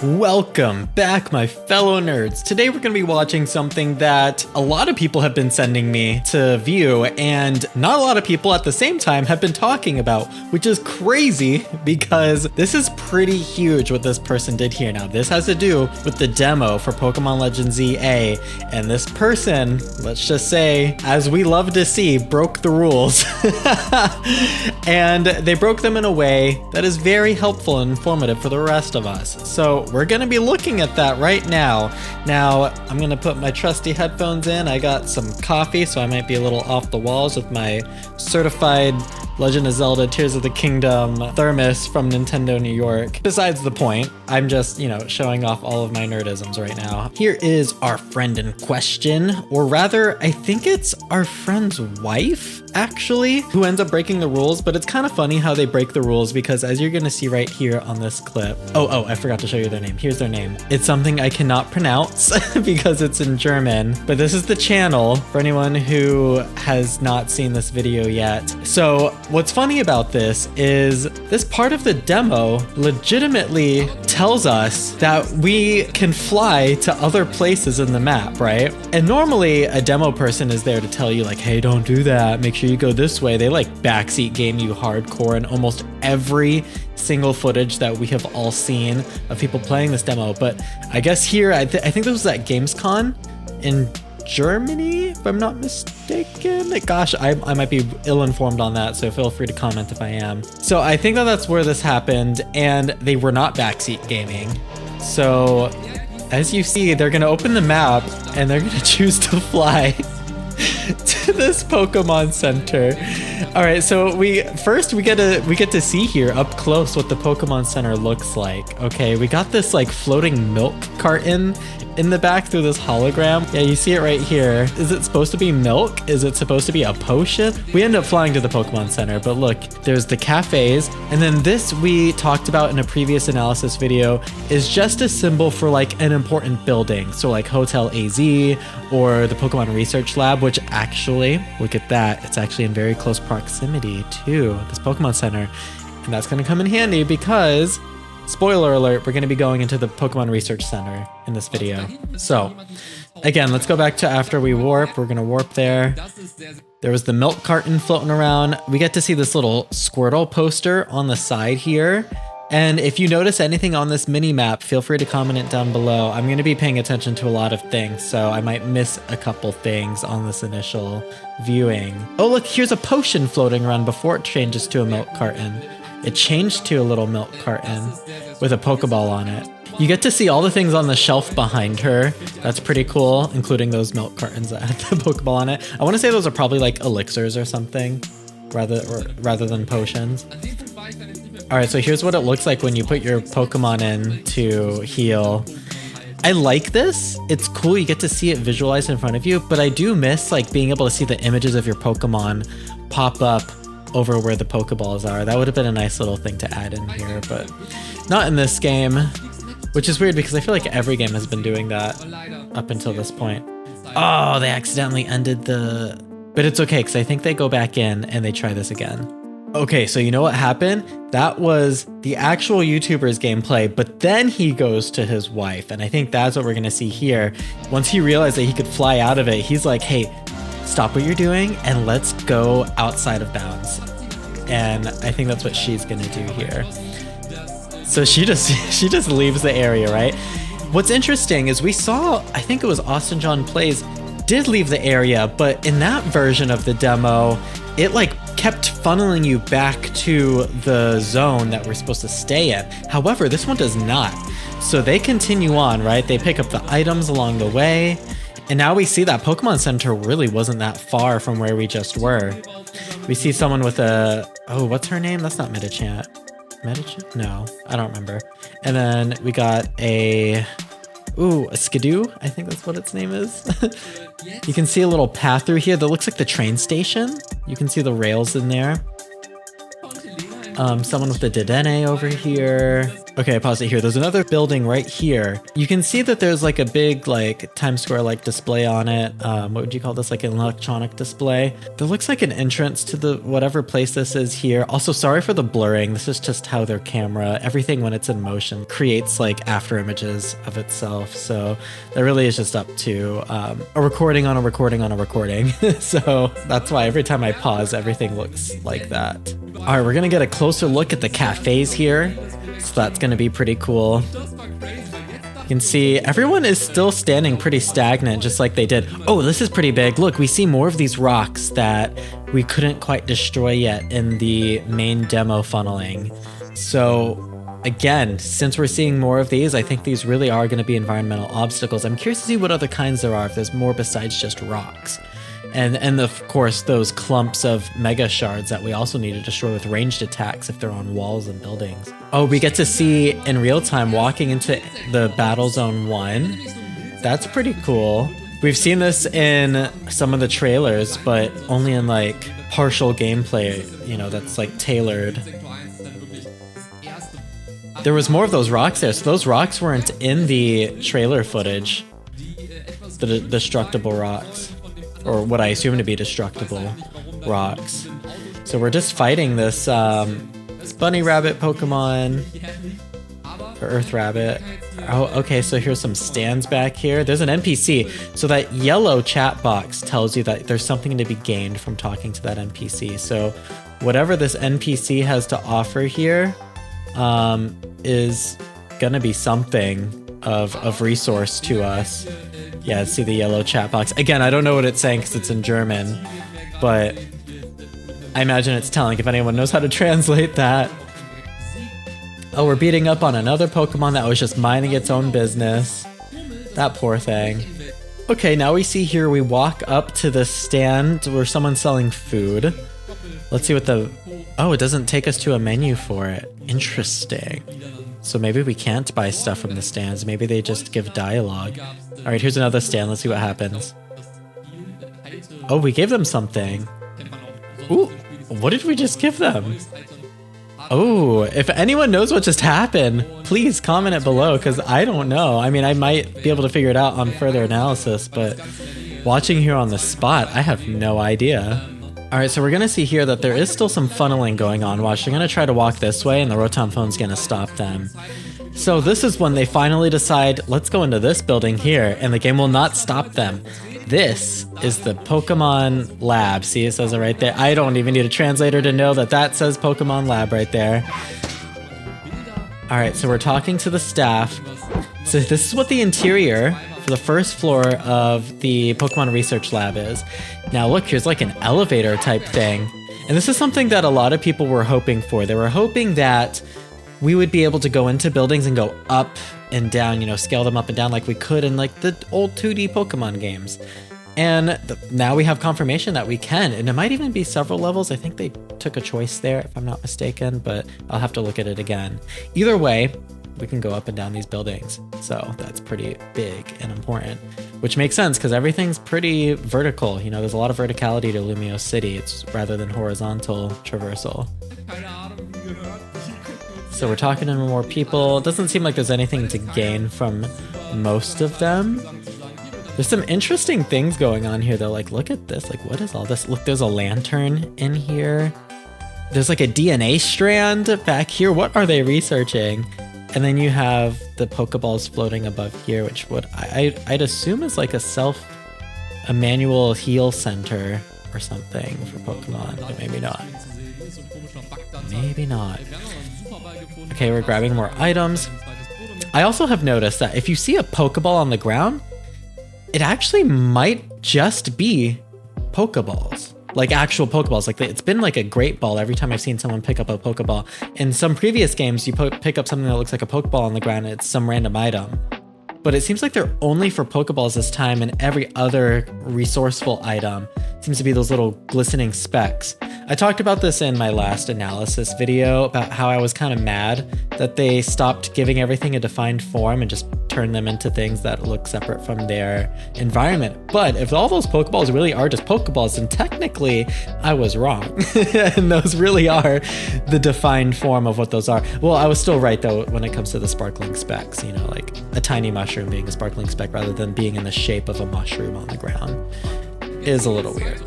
Welcome back, my fellow nerds. Today we're going to be watching something that a lot of people have been sending me to view, and not a lot of people at the same time have been talking about, which is crazy because this is pretty huge what this person did here. Now, this has to do with the demo for Pokemon Legends ZA, and this person, let's just say, as we love to see, broke the rules. And they broke them in a way that is very helpful and informative for the rest of us. So we're going to be looking at that right now. Now, I'm going to put my trusty headphones in. I got some coffee, so I might be a little off the walls with my certified Legend of Zelda Tears of the Kingdom thermos from Nintendo New York. Besides the point, I'm just, showing off all of my nerdisms right now. Here is our friend in question, or rather, I think it's our friend's wife, actually, who ends up breaking the rules, but it's kind of funny how they break the rules because as you're gonna see right here on this clip, oh, I forgot to show you their name. Here's their name. It's something I cannot pronounce because it's in German, but this is the channel for anyone who has not seen this video yet. So what's funny about this is this part of the demo legitimately tells us that we can fly to other places in the map, right? And normally a demo person is there to tell you like, hey, don't do that. Make sure you go this way. They like backseat game you hardcore in almost every single footage that we have all seen of people playing this demo. But I guess here, I think this was at Gamescom in Germany, if I'm not mistaken. Gosh, I might be ill-informed on that, so feel free to comment if I am. So I think that's where this happened, and they were not backseat gaming. So as you see, they're gonna open the map, and they're gonna choose to fly to this Pokemon Center. All right, so we get to see here up close what the Pokemon Center looks like. Okay, we got this like floating milk carton in the back through this hologram. Yeah, you see it right here. Is it supposed to be milk? Is it supposed to be a potion? We end up flying to the Pokemon Center, but look, there's the cafes, and then this we talked about in a previous analysis video is just a symbol for like an important building. So like Hotel AZ or the Pokemon Research Lab, which actually, look at that, it's actually in very close proximity to this Pokemon Center. And that's gonna come in handy because, spoiler alert, we're going to be going into the Pokemon Research Center in this video. So, again, let's go back to after we warp. We're going to warp there. There was the milk carton floating around. We get to see this little Squirtle poster on the side here. And if you notice anything on this mini-map, feel free to comment it down below. I'm going to be paying attention to a lot of things, so I might miss a couple things on this initial viewing. Oh, look, here's a potion floating around before it changes to a milk carton. It changed to a little milk carton with a Pokeball on it. You get to see all the things on the shelf behind her. That's pretty cool, including those milk cartons that had the Pokeball on it. I want to say those are probably like elixirs or something, rather than potions. All right, so here's what it looks like when you put your Pokemon in to heal. I like this. It's cool. You get to see it visualized in front of you, but I do miss like being able to see the images of your Pokemon pop up over where the Pokeballs are. That would have been a nice little thing to add in here, but not in this game, which is weird because I feel like every game has been doing that up until this point. Oh, they accidentally ended the... But it's okay, because I think they go back in and they try this again. Okay, so you know what happened? That was the actual YouTuber's gameplay, but then he goes to his wife, and I think that's what we're going to see here. Once he realized that he could fly out of it, he's like, hey, stop what you're doing and let's go outside of bounds. And I think that's what she's gonna do here. So she just leaves the area, right? What's interesting is we saw, I think it was Austin John Plays, did leave the area, but in that version of the demo, it like kept funneling you back to the zone that we're supposed to stay in. However, this one does not. So they continue on, right? They pick up the items along the way. And now we see that Pokemon Center really wasn't that far from where we just were. We see someone with a... Oh, what's her name? That's not Medichant. Medichant? No, I don't remember. And then we got a... Ooh, a Skidoo? I think that's what its name is. You can see a little path through here that looks like the train station. You can see the rails in there. Someone with a Dedenne over here. Okay, pause it here. There's another building right here. You can see that there's like a big like Times Square like display on it. What would you call this? Like an electronic display. There looks like an entrance to the whatever place this is here. Also, sorry for the blurring. This is just how their camera, everything when it's in motion, creates like after images of itself. So that really is just up to a recording on a recording on a recording. So that's why every time I pause, everything looks like that. All right, we're gonna get a closer look at the cafes here. So that's going to be pretty cool. You can see everyone is still standing pretty stagnant, just like they did. Oh, this is pretty big. Look, we see more of these rocks that we couldn't quite destroy yet in the main demo funneling. So again, since we're seeing more of these, I think these really are going to be environmental obstacles. I'm curious to see what other kinds there are, if there's more besides just rocks. And of course, those clumps of mega shards that we also need to destroy with ranged attacks if they're on walls and buildings. Oh, we get to see in real time walking into the Battle Zone 1. That's pretty cool. We've seen this in some of the trailers, but only in like partial gameplay, you know, that's like tailored. There was more of those rocks there, so those rocks weren't in the trailer footage. The destructible rocks. Or what I assume to be destructible rocks. So we're just fighting this bunny rabbit Pokemon, or Earth Rabbit. Oh, okay, so here's some stands back here. There's an NPC. So that yellow chat box tells you that there's something to be gained from talking to that NPC. So whatever this NPC has to offer here is gonna be something of resource to us. Yeah, see the yellow chat box. Again, I don't know what it's saying because it's in German, but I imagine it's telling if anyone knows how to translate that. Oh, we're beating up on another Pokemon that was just minding its own business. That poor thing. Okay, now we see here we walk up to the stand where someone's selling food. Let's see what the... Oh, it doesn't take us to a menu for it. Interesting. So maybe we can't buy stuff from the stands. Maybe they just give dialogue. All right, here's another stand. Let's see what happens. Oh, we gave them something. Ooh, what did we just give them? Oh, if anyone knows what just happened, please comment it below because I don't know. I mean, I might be able to figure it out on further analysis, but watching here on the spot, I have no idea. All right, so we're gonna see here that there is still some funneling going on. Watch, they're gonna try to walk this way and the Rotom Phone's gonna stop them. So this is when they finally decide, let's go into this building here, and the game will not stop them. This is the Pokemon Lab. See, it says it right there. I don't even need a translator to know that that says Pokemon Lab right there. All right, so we're talking to the staff. So this is what the interior for the first floor of the Pokemon Research Lab is. Now look, here's like an elevator type thing. And this is something that a lot of people were hoping for. They were hoping that we would be able to go into buildings and go up and down, you know, scale them up and down like we could in like the old 2D Pokemon games. And now we have confirmation that we can, and it might even be several levels. I think they took a choice there, if I'm not mistaken, but I'll have to look at it again. Either way, we can go up and down these buildings. So that's pretty big and important, which makes sense because everything's pretty vertical. You know, there's a lot of verticality to Lumio City. It's rather than horizontal traversal. So we're talking to more people. It doesn't seem like there's anything to gain from most of them. There's some interesting things going on here though. Like, look at this. Like, what is all this? Look, there's a lantern in here. There's like a DNA strand back here. What are they researching? And then you have the Pokeballs floating above here, which would I'd assume is like a manual heal center or something for Pokemon, but maybe not. Maybe not. Okay, we're grabbing more items. I also have noticed that if you see a Pokeball on the ground, it actually might just be Pokeballs. Like actual Pokeballs. Like it's been like a great ball every time I've seen someone pick up a Pokeball. In some previous games, you pick up something that looks like a Pokeball on the ground and it's some random item. But it seems like they're only for Pokeballs this time, and every other resourceful item seems to be those little glistening specks. I talked about this in my last analysis video about how I was kind of mad that they stopped giving everything a defined form and just turned them into things that look separate from their environment. But if all those Pokeballs really are just Pokeballs, then technically I was wrong. And those really are the defined form of what those are. Well, I was still right though when it comes to the sparkling specks, you know, like a tiny mushroom being a sparkling speck rather than being in the shape of a mushroom on the ground is a little weird.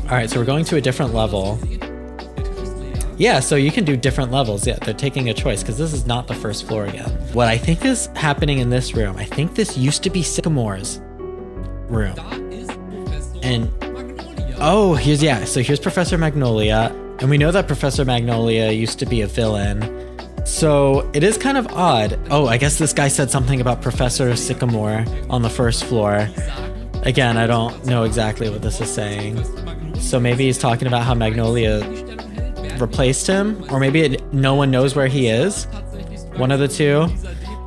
All right, so we're going to a different level. Yeah, so you can do different levels. Yeah, they're taking a choice because this is not the first floor again. What I think is happening in this room, I think this used to be Sycamore's room. And, oh, here's Professor Magnolia. And we know that Professor Magnolia used to be a villain. So it is kind of odd. Oh, I guess this guy said something about Professor Sycamore on the first floor. Again, I don't know exactly what this is saying. So maybe he's talking about how Magnolia replaced him, or maybe no one knows where he is. One of the two.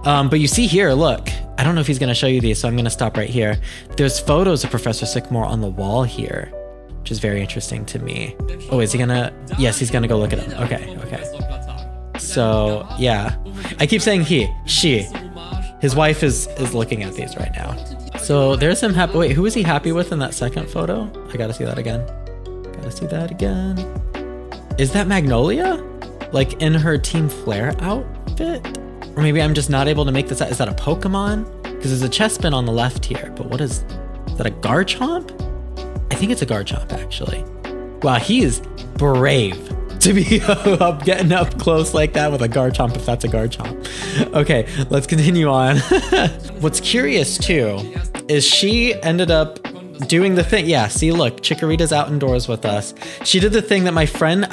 But you see here, look, I don't know if he's going to show you these, so I'm going to stop right here. There's photos of Professor Sycamore on the wall here, which is very interesting to me. Oh, is he going to? Yes, he's going to go look at them. Okay. So, yeah. I keep saying he, she. His wife is looking at these right now. So there's him happy. Wait, who is he happy with in that second photo? I gotta see that again. Is that Magnolia? Like in her Team Flare outfit? Or maybe I'm just not able to make this out. Is that a Pokemon? Because there's a Chespin on the left here, but what is that, a Garchomp? I think it's a Garchomp actually. Wow, he is brave to be getting up close like that with a Garchomp, if that's a Garchomp. Okay, let's continue on. What's curious too is she ended up doing the thing. Yeah, see, look, Chikorita's out indoors with us. She did the thing that I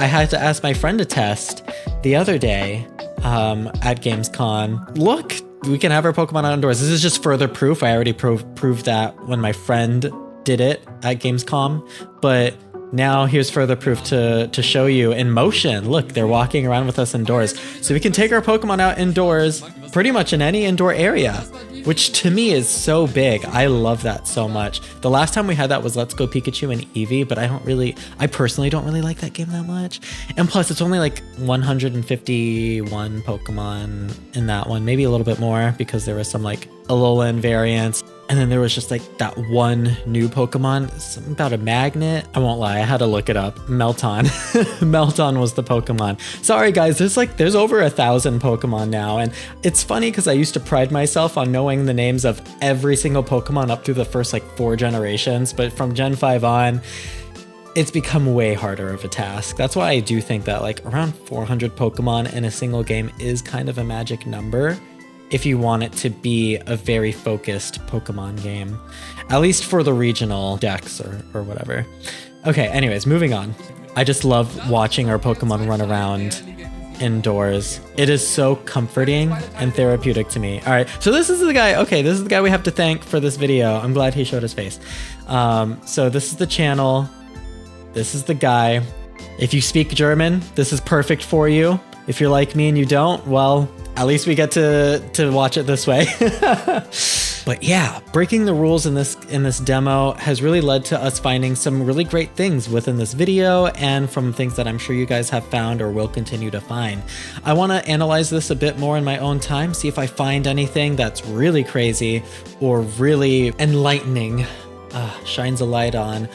had to ask my friend to test the other day at Gamescom. Look, we can have our Pokemon outdoors. This is just further proof. I already proved that when my friend did it at Gamescom, but now here's further proof to show you in motion. Look, they're walking around with us indoors. So we can take our Pokemon out indoors pretty much in any indoor area, which to me is so big. I love that so much. The last time we had that was Let's Go Pikachu and Eevee, but I personally don't really like that game that much. And plus it's only like 151 Pokemon in that one, maybe a little bit more because there was some like Alolan variants. And then there was just like that one new Pokemon, something about a magnet. I won't lie, I had to look it up. Melton. Melton was the Pokemon. Sorry guys, there's over 1,000 Pokemon now. And it's funny because I used to pride myself on knowing the names of every single Pokemon up through the first like 4 generations. But from Gen 5 on, it's become way harder of a task. That's why I do think that like around 400 Pokemon in a single game is kind of a magic number if you want it to be a very focused Pokemon game, at least for the regional decks or whatever. Okay, anyways, moving on. I just love watching our Pokemon run around indoors. It is so comforting and therapeutic to me. All right, so this is the guy. Okay, this is the guy we have to thank for this video. I'm glad he showed his face. So this is the channel. This is the guy. If you speak German, this is perfect for you. If you're like me and you don't, well, at least we get to watch it this way. But yeah, breaking the rules in this demo has really led to us finding some really great things within this video and from things that I'm sure you guys have found or will continue to find. I want to analyze this a bit more in my own time, see if I find anything that's really crazy or really enlightening, shines a light on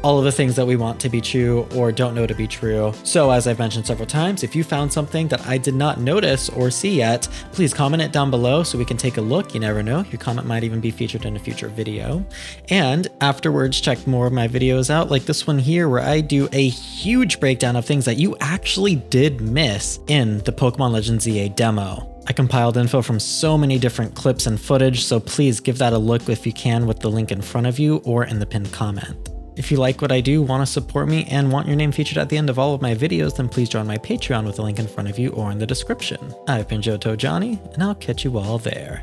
all of the things that we want to be true or don't know to be true. So as I've mentioned several times, if you found something that I did not notice or see yet, please comment it down below so we can take a look. You never know, your comment might even be featured in a future video. And afterwards, check more of my videos out, like this one here where I do a huge breakdown of things that you actually did miss in the Pokemon Legends EA demo. I compiled info from so many different clips and footage, so please give that a look if you can with the link in front of you or in the pinned comment. If you like what I do, want to support me, and want your name featured at the end of all of my videos, then please join my Patreon with the link in front of you or in the description. I've been johtojonny, and I'll catch you all there.